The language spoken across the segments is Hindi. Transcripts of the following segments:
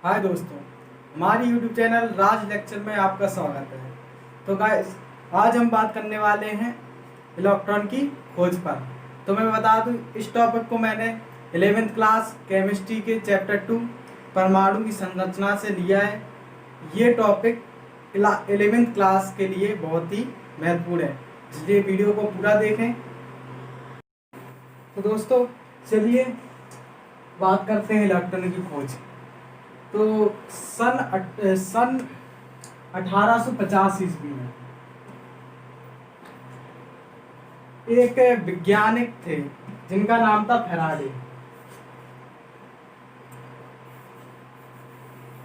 हाय दोस्तों, हमारी यूट्यूब चैनल राज लेक्चर में आपका स्वागत है। तो गाइस, आज हम बात करने वाले हैं इलेक्ट्रॉन की खोज पर। तो मैं बता दूं, इस टॉपिक को मैंने 11th क्लास केमिस्ट्री के चैप्टर 2 परमाणु की संरचना से लिया है। ये टॉपिक 11th क्लास के लिए बहुत ही महत्वपूर्ण है, इसलिए वीडियो को पूरा देखें। तो दोस्तों, चलिए बात करते हैं इलेक्ट्रॉन की खोज। तो सन 1850 ईस्वी में एक वैज्ञानिक थे जिनका नाम था फैराडे।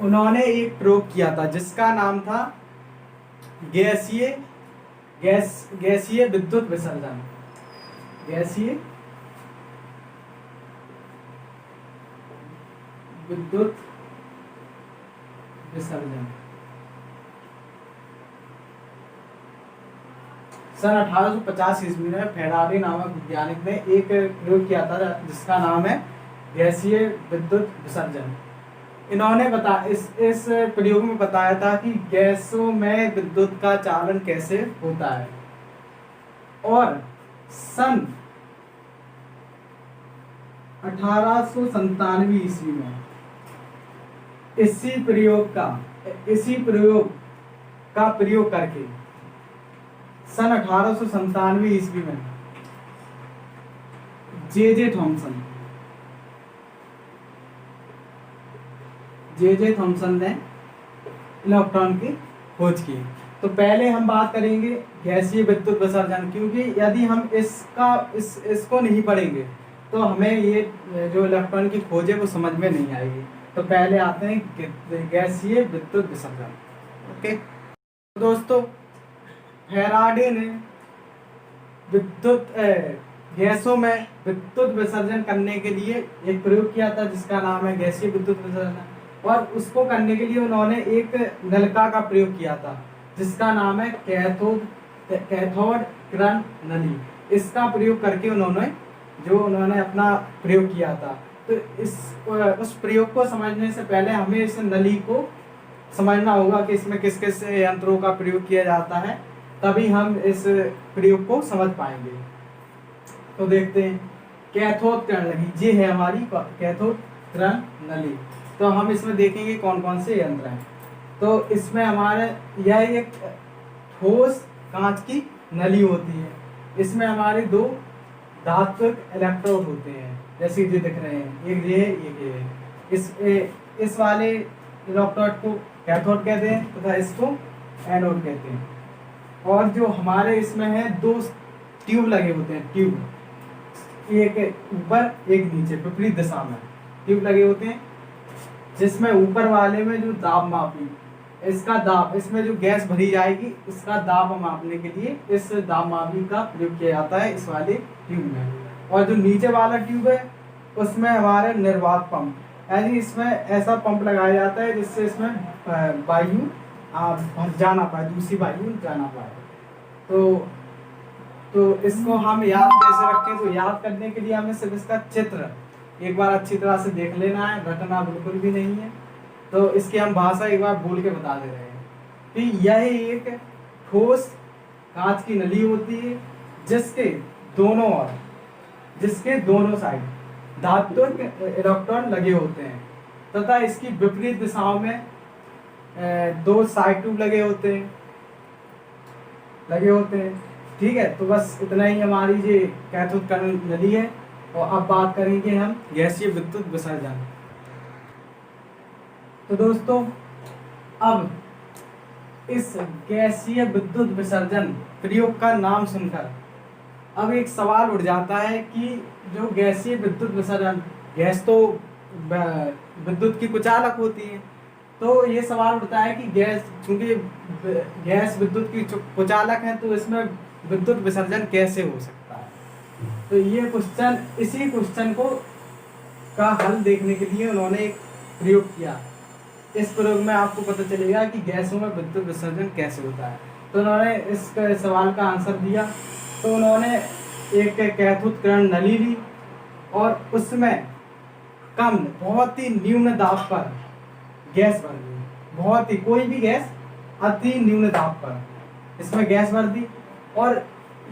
उन्होंने एक प्रयोग किया था जिसका नाम था गैसीय विद्युत विसर्जन। गैसीय विद्युत विसर्जन। सन 1850 ईस्वी में फैराडे नामक वैज्ञानिक ने एक प्रयोग किया था जिसका नाम है गैसीय विद्युत विसर्जन। इन्होंने इस प्रयोग में बताया था कि गैसों में विद्युत का चालन कैसे होता है। और सन 1897 ईस्वी में इसी प्रयोग का प्रयोग करके सन 1897 ईस्वी में जे थॉमसन ने इलेक्ट्रॉन की खोज की। तो पहले हम बात करेंगे गैसीय विद्युत विसर्जन, क्योंकि यदि हम इसको नहीं पढ़ेंगे तो हमें ये जो इलेक्ट्रॉन की खोज है वो समझ में नहीं आएगी। तो पहले आते हैं गैसीय विद्युत विसर्जन। ओके दोस्तों, फैराडे ने गैसों में विद्युत विसर्जन करने के लिए एक प्रयोग किया था जिसका नाम है गैसीय विद्युत विसर्जन। और उसको करने के लिए उन्होंने एक नलिका का प्रयोग किया था जिसका नाम है कैथोड किरण नली। इसका प्रयोग करके उन्होंने अपना प्रयोग किया था। तो उस प्रयोग को समझने से पहले हमें इस नली को समझना होगा कि इसमें किस किस यंत्रों का प्रयोग किया जाता है, तभी हम इस प्रयोग को समझ पाएंगे। तो देखते हैं कैथोड किरण नली। ये है हमारी कैथोड किरण नली। तो हम इसमें देखेंगे कौन कौन से यंत्र हैं। तो इसमें हमारे यह एक ठोस कांच की नली होती है। इसमें हमारे दो धात्विक इलेक्ट्रोड होते हैं, जैसे ये दिख रहे हैं, एक ये है, एक ये है। इस वाले इलेक्ट्रोड को कैथोड कहते हैं तथा इसको एनोड कहते हैं। और जो हमारे इसमें है दो ट्यूब लगे होते हैं, एक ऊपर एक नीचे विपरीत दिशा में ट्यूब लगे होते हैं, जिसमें ऊपर वाले में जो दाब मापी, इसमें जो गैस भरी जाएगी इसका दाब मापने के लिए इस दाब मापी का प्रयोग किया जाता है इस वाले ट्यूब में। और जो नीचे वाला ट्यूब है उसमें हमारे निर्वात पंप, यानी इसमें ऐसा पंप लगाया जाता है जिससे इसमें वायु जाना पाए, दूसरी वायु जाना पाए। तो इसको हम याद कैसे रखें? तो याद करने के लिए हमें सिर्फ इसका चित्र एक बार अच्छी तरह से देख लेना है, रटना बिल्कुल भी नहीं है। तो इसकी हम भाषा एक बार बोल के बता दे रहे हैं कि यह एक ठोस कांच की नली होती है जिसके दोनों साइड धात्विक इलेक्ट्रॉन लगे होते हैं तथा इसकी विपरीत दिशाओं में दो साइड ट्यूब लगे होते हैं। ठीक है, तो बस इतना ही हमारी ये कैथोड किरण नली है। और अब बात करेंगे हम गैसीय विद्युत विसर्जन। तो दोस्तों, अब इस गैसीय विद्युत विसर्जन प्रयोग का नाम सुनकर अब एक सवाल उठ जाता है कि जो गैसीय विद्युत विसर्जन, गैस तो विद्युत की कुचालक होती है, तो ये सवाल उठता है कि चूंकि गैस विद्युत की कुचालक है तो इसमें विद्युत विसर्जन कैसे हो सकता है। तो इसी क्वेश्चन का हल देखने के लिए उन्होंने एक प्रयोग किया। इस प्रयोग में आपको पता चलेगा कि गैसों में विद्युत विसर्जन कैसे होता है। तो उन्होंने इस सवाल का आंसर दिया। तो उन्होंने एक कैथोड किरण नली ली और उसमें बहुत ही न्यून दाब पर गैस भर दी, बहुत ही, कोई भी गैस अति न्यून दाब पर इसमें गैस भर दी, और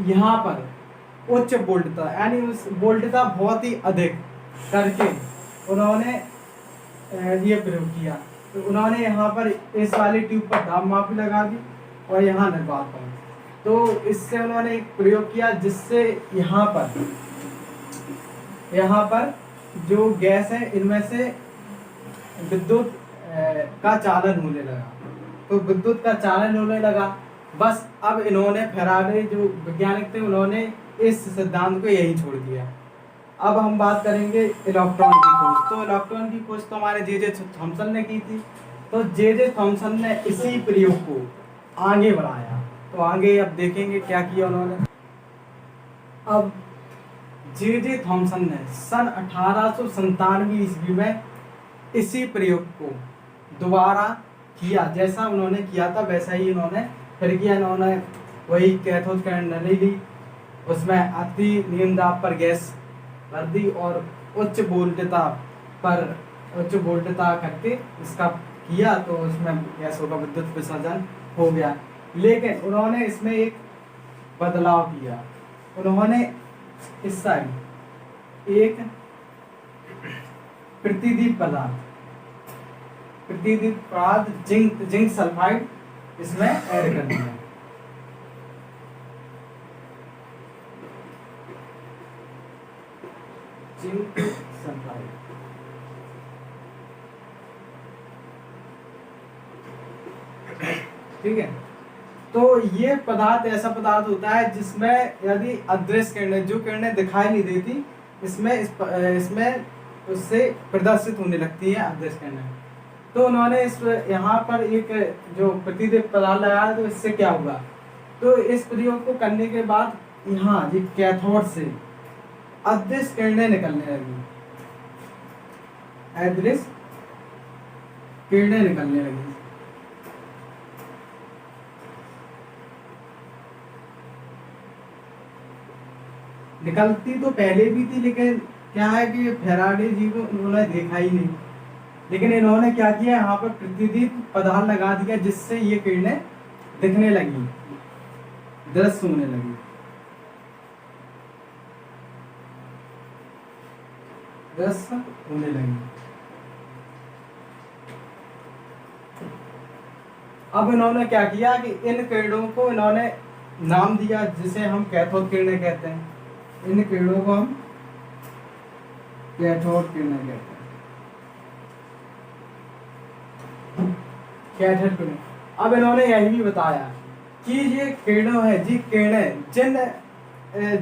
यहाँ पर उच्च वोल्टता यानी उस वोल्टता बहुत ही अधिक करके उन्होंने ये प्रयोग किया। तो उन्होंने यहाँ पर इस वाली ट्यूब पर दाब मापी लगा दी और यहाँ निर्वात पर, तो इससे उन्होंने एक प्रयोग किया जिससे यहाँ पर जो गैस है इनमें से विद्युत का चालन होने लगा। तो विद्युत का चालन होने लगा। बस अब इन्होंने फैराडे जो वैज्ञानिक थे उन्होंने इस सिद्धांत को यही छोड़ दिया। अब हम बात करेंगे इलेक्ट्रॉन की खोज। तो इलेक्ट्रॉन की खोज तो हमारे जे थॉमसन ने की थी। तो जे थॉमसन ने इसी प्रयोग को आगे बढ़ाया। तो आगे अब देखेंगे क्या किया उन्होंने। अब जे थॉमसन ने सन 1897 ईस्वी में इसी प्रयोग को दोबारा किया। जैसा उन्होंने किया था वैसा ही उन्होंने फिर किया। उन्होंने वही कैथोड किरण नली ली, उसमें अति न्यून दाब पर गैस भर दी और उच्च वोल्टता करके इसका किया, तो उसमें गैसों का विद्युत विसर्जन हो गया। लेकिन उन्होंने इसमें एक बदलाव किया। उन्होंने इस साइड एक प्रतिदीप पदार्थ जिंक सल्फाइड इसमें ऐड कर दिया। जिंक सल्फाइड, ठीक है। तो ये पदार्थ ऐसा पदार्थ होता है जिसमें यदि अदृश्य किरणें, जो किरणें दिखाई नहीं देती, इसमें उससे प्रदर्शित होने लगती है अदृश्य किरणें। तो उन्होंने इस यहाँ पर एक जो प्रतिदीप पदार्थ लगाया, तो इससे क्या हुआ, तो इस प्रयोग को करने के बाद यहाँ ये कैथोड से अदृश्य किरणें निकलने लगी, अदृश्य किरणें निकलने लगी। निकलती तो पहले भी थी, लेकिन क्या है कि फैराडे जी को उन्होंने देखा ही नहीं। लेकिन इन्होंने क्या किया, यहाँ पर प्रतिदीप पदार्थ लगा दिया जिससे ये किरणें दिखने लगी, दृश्य होने लगी। दृश्य होने लगी। अब इन्होंने क्या किया कि इन किरणों को इन्होंने नाम दिया जिसे हम कैथोड किरणें कहते हैं। इन किरणों को हम कैथोड किरणें कहते हैं, कैथोड किरणें। अब इन्होंने यही भी बताया कि ये किरणें है जी, किरणें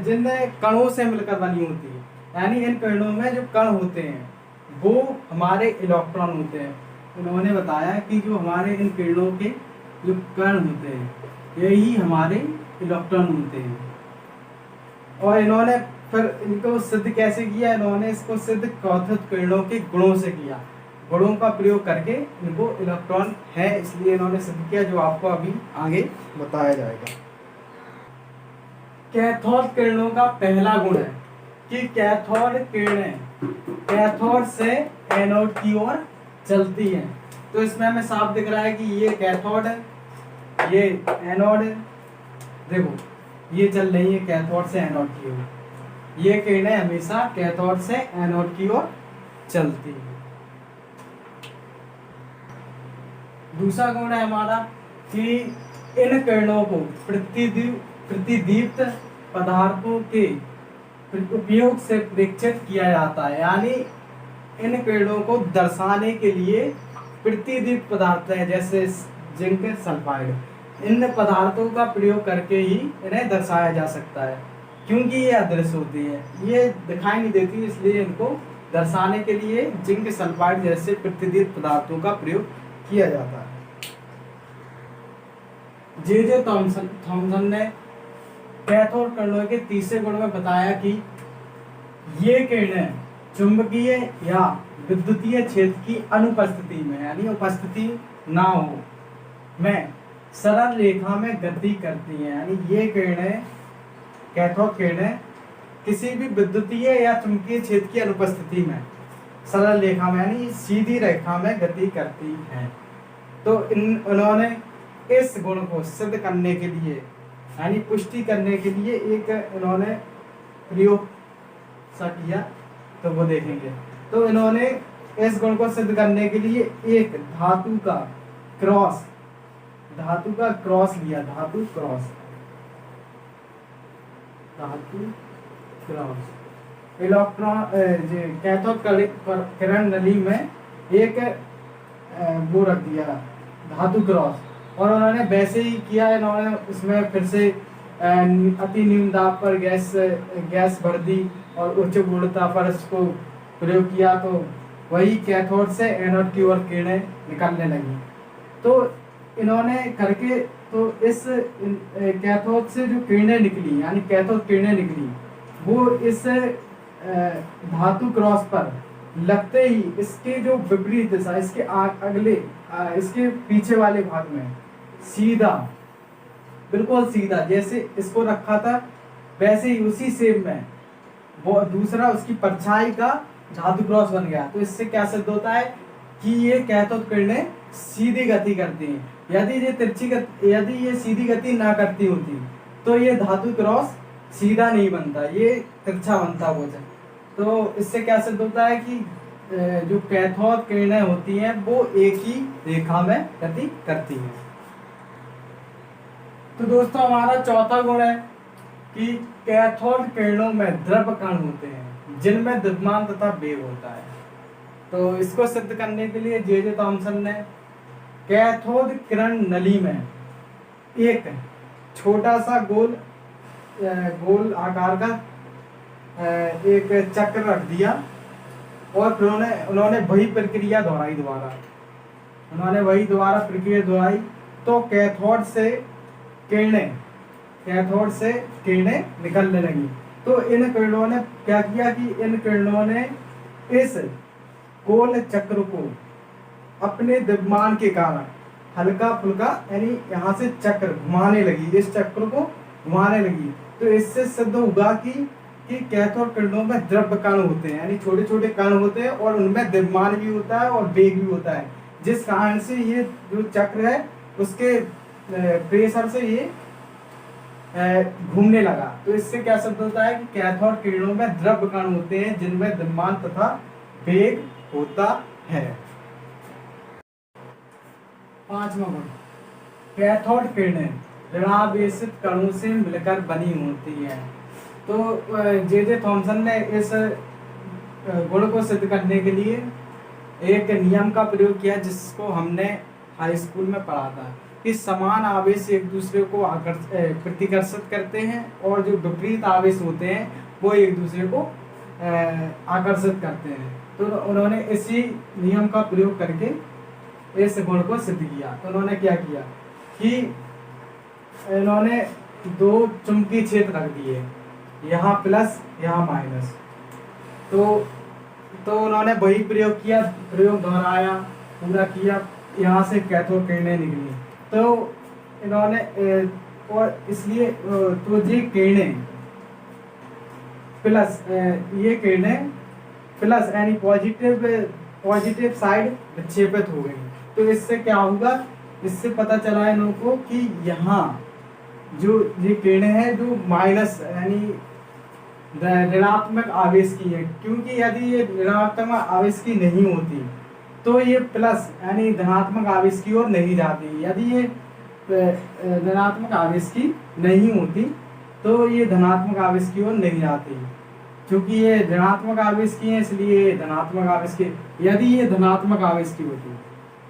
जिन कणों से मिलकर बनी होती है, यानी इन किरणों में जो कण होते हैं वो हमारे इलेक्ट्रॉन होते हैं। उन्होंने बताया कि जो हमारे इन किरणों के जो कण होते हैं यही हमारे इलेक्ट्रॉन होते हैं। और इन्होंने फिर इनको सिद्ध कैसे किया, इन्होंने इसको सिद्ध कैथोड किरणों के गुणों से किया। गुणों का प्रयोग करके इनको इलेक्ट्रॉन है इसलिए इन्होंने सिद्ध किया, जो आपको अभी आगे बताया जाएगा। कैथोड किरणों का पहला गुण है कि कैथोड किरणें कैथोड से एनोड की ओर चलती हैं। तो इसमें हमें साफ दिख रहा है कि ये कैथोड है, ये एनोड है। देखो ये चल रही है कैथोड से एनोड की ओर। ये किरणें हमेशा कैथोड से एनोड की ओर चलती है। दूसरा गुण है हमारा कि इन किरणों को प्रतिदीप्त पदार्थों के उपयोग से परीक्षित किया जाता है। यानी इन किरणों को दर्शाने के लिए प्रतिदीप्त पदार्थ है जैसे जिंक सल्फाइड, इन पदार्थों का प्रयोग करके ही इन्हें दर्शाया जा सकता है। क्योंकि ये अदृश्य होती है, ये दिखाई नहीं देती, इसलिए इनको दर्शाने के लिए जिंक सल्फाइड जैसे प्रतिदीप्त पदार्थों का प्रयोग किया जाता है। जे थॉमसन ने कैथोड किरणों के तीसरे गुण में बताया कि ये किरणें चुंबकीय या विद्युतीय क्षेत्र की अनुपस्थिति में, यानी उपस्थिति ना हो में सरल रेखा में गति करती हैं। यानी ये किरणें, कैथोड किरणें किसी भी विद्युतीय या चुंबकीय क्षेत्र की अनुपस्थिति में सरल रेखा में यानी सीधी रेखा में गति करती हैं। तो उन्होंने इस गुण को सिद्ध करने के लिए यानी पुष्टि करने के लिए एक उन्होंने प्रयोग सा किया, तो वो देखेंगे। तो इन्होंने इस गुण को सिद्ध करने के लिए एक धातु का क्रॉस लिया, धातु क्रॉस इलेक्ट्रॉन कैथोड किरण नली में एक वो रख दिया धातु क्रॉस, और उन्होंने वैसे ही किया। इन्होंने उसमें फिर से अति न्यून दाब पर गैस भर दी और उच्च गुणवत्ता पर इसको प्रयोग किया, तो वही कैथोड से एनोड की ओर किरणें निकलने लगी। तो इन्होंने करके तो इस कैथोड से जो किरणें निकली यानी कैथोड किरणें निकली वो इस धातु क्रॉस पर लगते ही इसके जो विपरीत दिशा इसके अगले इसके पीछे वाले भाग में सीधा, बिल्कुल सीधा जैसे इसको रखा था वैसे ही उसी शेप में वो दूसरा उसकी परछाई का धातु क्रॉस बन गया। तो इससे क्या सिद्ध होता है कि ये कैथोड किरणें सीधी गति करती हैं। यदि ये सीधी गति ना करती होती तो ये धातु क्रॉस सीधा नहीं बनता, ये तिरछा बनता वो। तो इससे क्या सिद्ध होता है कि जो कैथोड किरणें होती हैं वो एक ही रेखा में गति करती हैं। तो दोस्तों हमारा चौथा गुण है कि कैथोड किरणों में द्रव कण होते हैं जिनमें द्रव्यमान तथा वेग होता है। तो इसको सिद्ध करने के लिए जे थॉमसन ने कैथोड किरण नली में एक छोटा सा गोल आकार का एक चक्र रख दिया और फिर उन्होंने वही प्रक्रिया दोहराई दोहराई। तो कैथोड से किरणें निकलने लगी। तो इन किरणों ने क्या किया कि इन किरणों ने इस गोल चक्र को अपने द्रव्यमान के कारण हल्का फुल्का यानी यहाँ से चक्र घुमाने लगी, इस चक्र को घुमाने लगी। तो इससे सिद्ध होगा कि कैथोड किरणों में द्रव्य कण होते हैं यानी छोटे छोटे कण होते हैं और उनमें द्रव्यमान भी होता है और वेग भी होता है, जिस कारण से ये जो चक्र है उसके प्रेशर से ये घूमने लगा। तो इससे क्या सिद्ध होता है कि कैथोड किरणों में द्रव्य कण होते हैं जिनमें द्रव्यमान तथा वेग होता है। पांचवा गुण, कैथोड किरणें ऋणावेशित कणों से मिलकर बनी होती हैं। तो जे थॉमसन ने इस गुण को सिद्ध करने के लिए एक नियम का प्रयोग किया जिसको हमने हाई स्कूल में पढ़ा था कि समान आवेश एक दूसरे को प्रतिकर्षित करते हैं और जो विपरीत आवेश होते हैं वो एक दूसरे को आकर्षित करते हैं। तो उन्होंने इसी नियम का प्रयोग करके इस गुण को सिद्ध किया। तो उन्होंने क्या किया कि इन्होंने दो चुंबकीय क्षेत्र रख दिए, यहाँ प्लस यहाँ माइनस। तो उन्होंने वही प्रयोग दोहराया, पूरा किया, यहाँ से कैथोड किरणें निकली। तो इन्होंने और इसलिए तो ये किरणें प्लस ये किरणें प्लस यानी पॉजिटिव साइड विक्षेपित हो गई। तो इससे क्या होगा, इससे पता चला इन लोगों को कि यहाँ जो ये किरणें हैं जो माइनस यानी ऋणात्मक आवेश की है, क्योंकि यदि ये ऋणात्मक आवेश की नहीं होती तो ये प्लस यानी धनात्मक आवेश की ओर नहीं जाती। यदि ये ऋणात्मक आवेश की नहीं होती तो ये धनात्मक आवेश की ओर नहीं जाती, क्योंकि ये ऋणात्मक आवेश की है इसलिए धनात्मक आवेश की। यदि ये धनात्मक आवेश की होती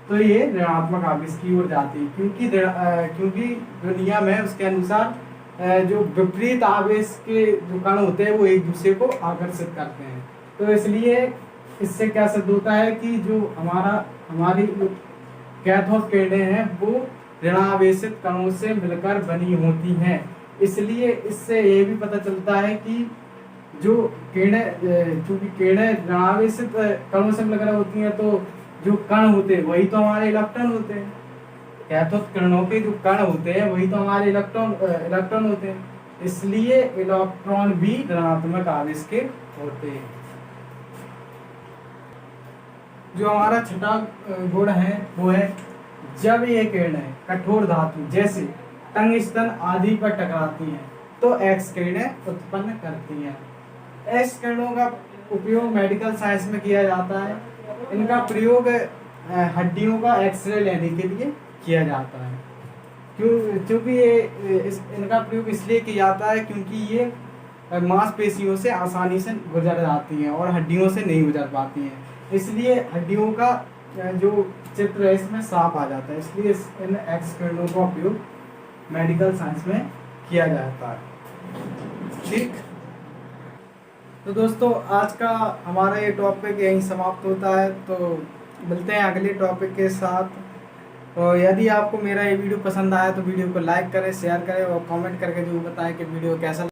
तो ये ऋणात्मक आवेश की ओर जाती, क्योंकि जो नियम है उसके अनुसार जो विपरीत आवेश के जो कण होते हैं वो एक दूसरे को आकर्षित करते हैं। तो इसलिए इससे क्या सिद्ध होता है कि जो हमारी कैथोड किरणें हैं वो ऋणावेशित कणों से मिलकर बनी होती हैं। इसलिए इससे ये भी पता चलता है कि जो किरणें चूंकि किरणें ऋणावेशित कणों से मिलकर होती हैं तो जो कण होते हैं वही तो हमारे इलेक्ट्रॉन होते हैं। कैथोड किरणों के जो कण होते हैं वही तो हमारे इलेक्ट्रॉन होते हैं, इसलिए इलेक्ट्रॉन भी ऋणात्मक आवेश के होते हैं। जो हमारा छठा गुण है वो है जब ये किरणें कठोर धातु जैसे टंगस्टन आदि पर टकराती हैं तो एक्स किरणें उत्पन्न करती हैं। एक्स किरणों का उपयोग मेडिकल साइंस में किया जाता है। इनका प्रयोग हड्डियों का एक्सरे लेने के लिए किया जाता है। क्योंकि इनका प्रयोग इसलिए किया जाता है क्योंकि ये मांसपेशियों से आसानी से गुजर जाती हैं और हड्डियों से नहीं गुजर पाती हैं, इसलिए हड्डियों का जो चित्र है इसमें साफ आ जाता है, इसलिए इन एक्स किरणों का उपयोग मेडिकल साइंस में किया जाता है। ठीक, तो दोस्तों आज का हमारा ये टॉपिक यहीं समाप्त होता है। तो मिलते हैं अगले टॉपिक के साथ। तो यदि आपको मेरा ये वीडियो पसंद आया तो वीडियो को लाइक करें, शेयर करें और कमेंट करके जो बताएं कि वीडियो कैसा